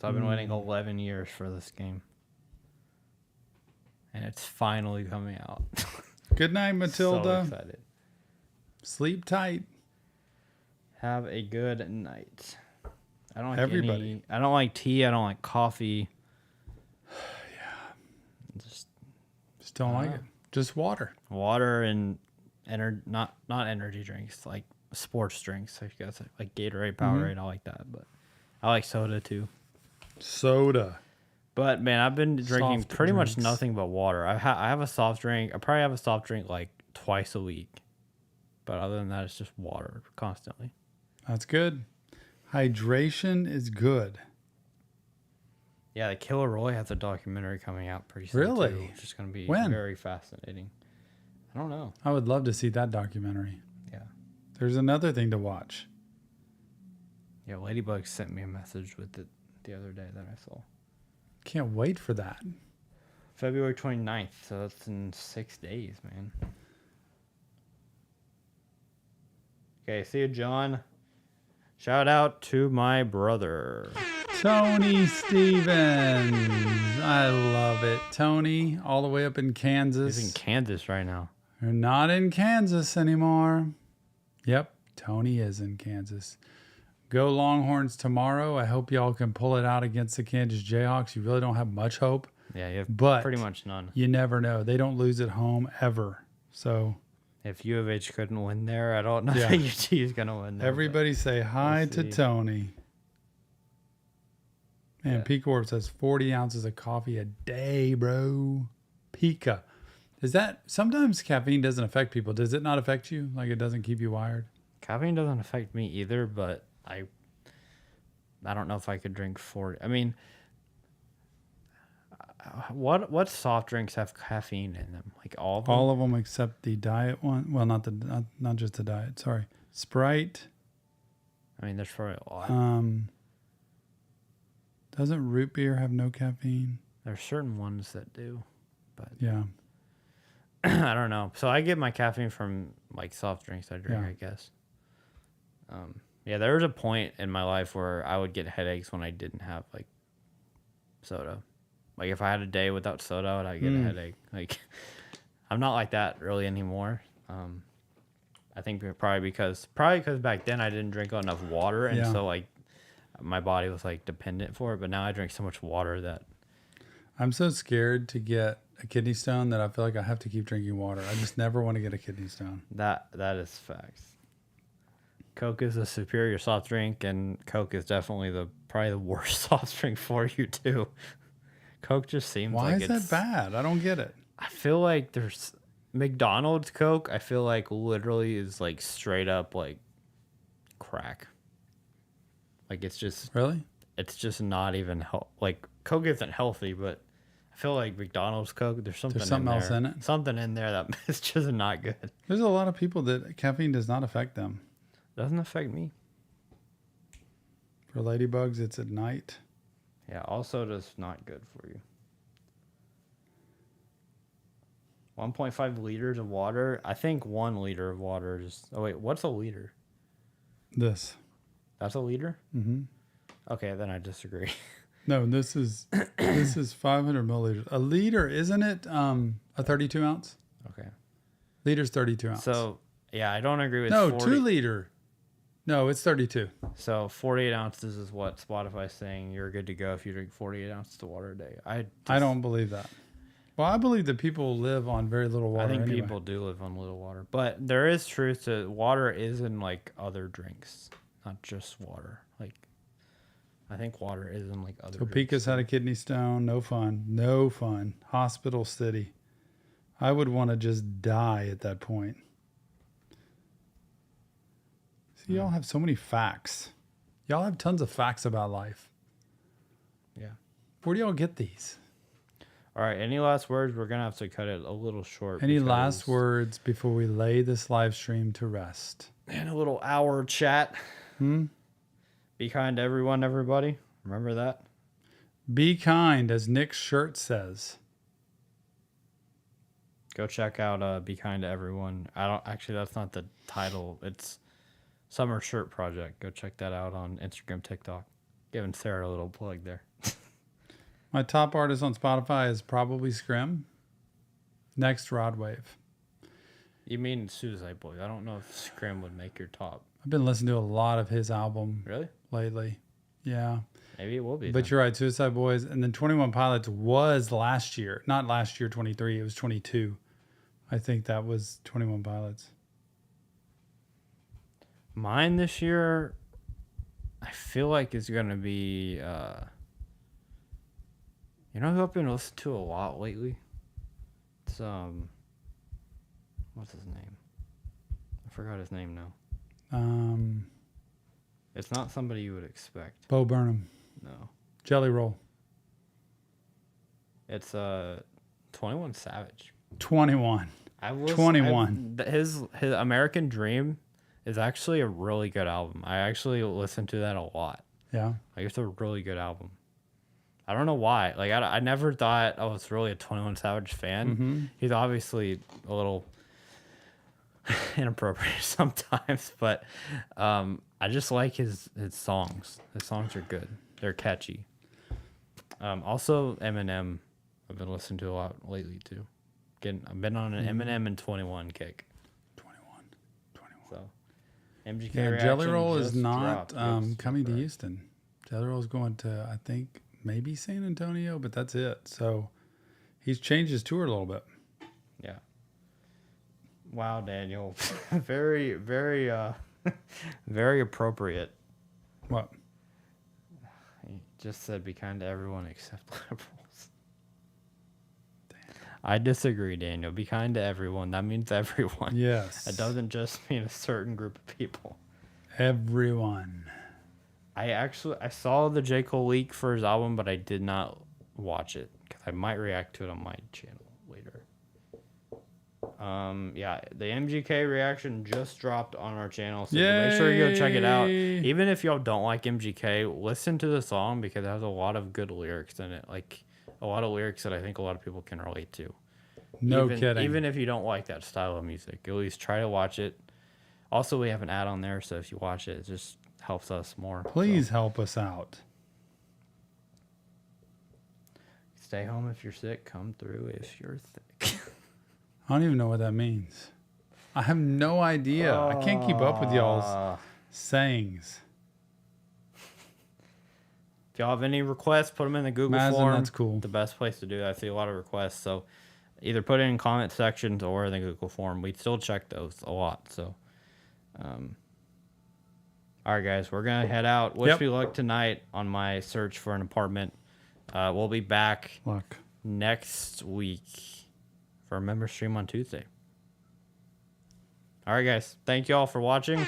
So I've been waiting 11 years for this game. And it's finally coming out.
Good night,
So
Matilda.
excited.
Sleep tight.
Have a good night. I don't like
Everybody.
I don't like tea. I don't like coffee. Just
Just don't like
Ah.
it. Just water.
water and not energy drinks, like sports drinks. I guess like Gatorade, Powerade. I like that, but I like soda too.
Soda.
But man, I've been drinking
Soft
pretty much
drinks.
nothing but water. I have a soft drink. I probably have a soft drink like twice a week. But other than that, it's just water constantly.
That's good. Hydration is good.
Yeah, the Killer Roy has a documentary coming out pretty soon.
Really?
Too, which is going to be
When?
very fascinating. I don't know.
I would love to see that documentary.
Yeah.
There's another thing to watch.
Yeah, Ladybug sent me a message with it the other day that I saw.
Can't wait for that.
February 29th, so that's in 6 days, man. Okay, see you, John. Shout out to my brother.
Tony Stevens. I love it. Tony, all the way up in Kansas.
He's in Kansas right now.
You're not in Kansas anymore. Yep, Tony is in Kansas. Go Longhorns tomorrow. I hope y'all can pull it out against the Kansas Jayhawks. You really don't have much hope.
Yeah, you have
But
pretty much none.
You never know. They don't lose at home ever. So
If U of H couldn't win there, I don't know
Yeah.
that UT is going to win there.
everybody say hi
we'll
to
see.
Tony. Man,
Yeah.
P Corp says 40 ounces of coffee a day, bro. Pika. Is that sometimes caffeine doesn't affect people? Does it not affect you? Like it doesn't keep you wired?
Caffeine doesn't affect me either, but I don't know if I could drink 40. I mean, what soft drinks have caffeine in them? Like all of them?
All of them except the diet one. Well, not just the diet. Sorry, Sprite.
I mean, there's probably a lot.
Doesn't root beer have no caffeine?
There's certain ones that do, but
Yeah.
I don't know. So I get my caffeine from like soft drinks I drink,
Yeah.
I guess. Yeah, there was a point in my life where I would get headaches when I didn't have like soda. Like if I had a day without soda, I'd get a headache. Like I'm not like that really anymore. I think probably because back then I didn't drink enough water, and
Yeah.
so like my body was like dependent for it. But now I drink so much water that
I'm so scared to get a kidney stone that I feel like I have to keep drinking water. I just never want to get a kidney stone.
That is facts. Coke is a superior soft drink, and Coke is definitely probably the worst soft drink for you too. Coke just seems
Why
like
is that bad? I don't get it.
I feel like there's McDonald's Coke. I feel like literally is like straight up like crack. Like it's just
Really?
not even like Coke isn't healthy, but I feel like McDonald's Coke. There's something
else in it.
Something in there that is just not good.
There's a lot of people that caffeine does not affect them.
Doesn't affect me.
For ladybugs, it's at night.
Yeah, also just not good for you. 1.5 liters of water. I think 1 liter of water is... Oh, wait. What's a liter?
This.
That's a liter?
Mm-hmm.
Okay, then I disagree.
No, this is 500 milliliters. A liter, isn't it a 32 ounce?
Okay.
Liter's 32 ounce.
So, yeah, I don't agree with
No,
40.
2 liter. No, it's 32.
So 48 ounces is what Spotify's saying. You're good to go if you drink 48 ounces of water a day.
I don't believe that. Well, I believe that people live on very little water.
I think
anyway.
people do live on little water, but there is truth to water is in like other drinks, not just water. Like, I think water is in like other.
Topeka's had a kidney stone. No fun. No fun. Hospital city. I would want to just die at that point. See, y'all have so many facts. Y'all have tons of facts about life.
Yeah.
Where do y'all get these?
All right. Any last words? We're gonna have to cut it a little short.
Any last words before we lay this live stream to rest?
And a little hour chat. Be kind to everyone, everybody. Remember that.
Be kind, as Nick's shirt says.
Go check out Be Kind to Everyone. That's not the title. It's Summer Shirt Project. Go check that out on Instagram, TikTok. Giving Sarah a little plug there.
My top artist on Spotify is probably Scrim. Next, Rod Wave.
You mean Suicide Boys? I don't know if Scrim would make your top.
I've been listening to a lot of his album
Really?
lately. Yeah.
Maybe it will be.
But you're right, Suicide Boys. And then 21 Pilots was last year. Not last year, 23. It was 22. I think that was 21 Pilots.
Mine this year, I feel like is going to be... you know who I've been listening to a lot lately? It's, what's his name? I forgot his name now. It's not somebody you would expect.
Bo Burnham.
No.
Jelly Roll.
It's 21 Savage.
21. 21.
His American Dream is actually a really good album. I actually listen to that a lot.
Yeah.
Like, it's a really good album. I don't know why. Like, I never thought I was really a 21 Savage fan.
Mm-hmm.
He's obviously a little inappropriate sometimes, but I just like his songs. His songs are good. They're catchy. Also, Eminem, I've been listening to a lot lately too. I've been on an Eminem and 21 kick.
21.
So, MGK
Yeah,
Reaction
Jelly Roll is
just
not
dropped.
coming to Houston. Jelly Roll is going to, I think, maybe San Antonio, but that's it. So he's changed his tour a little bit.
Yeah. Wow, Daniel. Very, very, very appropriate.
What?
He just said be kind to everyone except liberals. I disagree, Daniel. Be kind to everyone. That means everyone.
Yes.
It doesn't just mean a certain group of people.
Everyone.
I saw the J. Cole leak for his album, but I did not watch it because I might react to it on my channel later. Yeah, the MGK reaction just dropped on our channel, so make sure you go check it out. Even if y'all don't like MGK, listen to the song because it has a lot of good lyrics in it. Like a lot of lyrics that I think a lot of people can relate to.
No kidding.
Even if you don't like that style of music, at least try to watch it. Also, we have an ad on there, so if you watch it, it just helps us more.
Please help us out.
Stay home if you're sick. Come through if you're thick.
I don't even know what that means. I have no idea. I can't keep up with y'all's sayings.
If y'all have any requests, put them in the Google
Mazin,
form.
that's cool.
The best place to do that. I see a lot of requests. So either put it in comment sections or in the Google form. We still check those a lot. So, all right, guys, we're going to head out. Wish me luck tonight on my search for an apartment. We'll be back next week for a member stream on Tuesday. All right, guys. Thank you all for watching.
You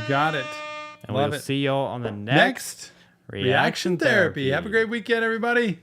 got it.
And we'll see y'all on the next
Reaction Therapy. Have a great weekend, everybody.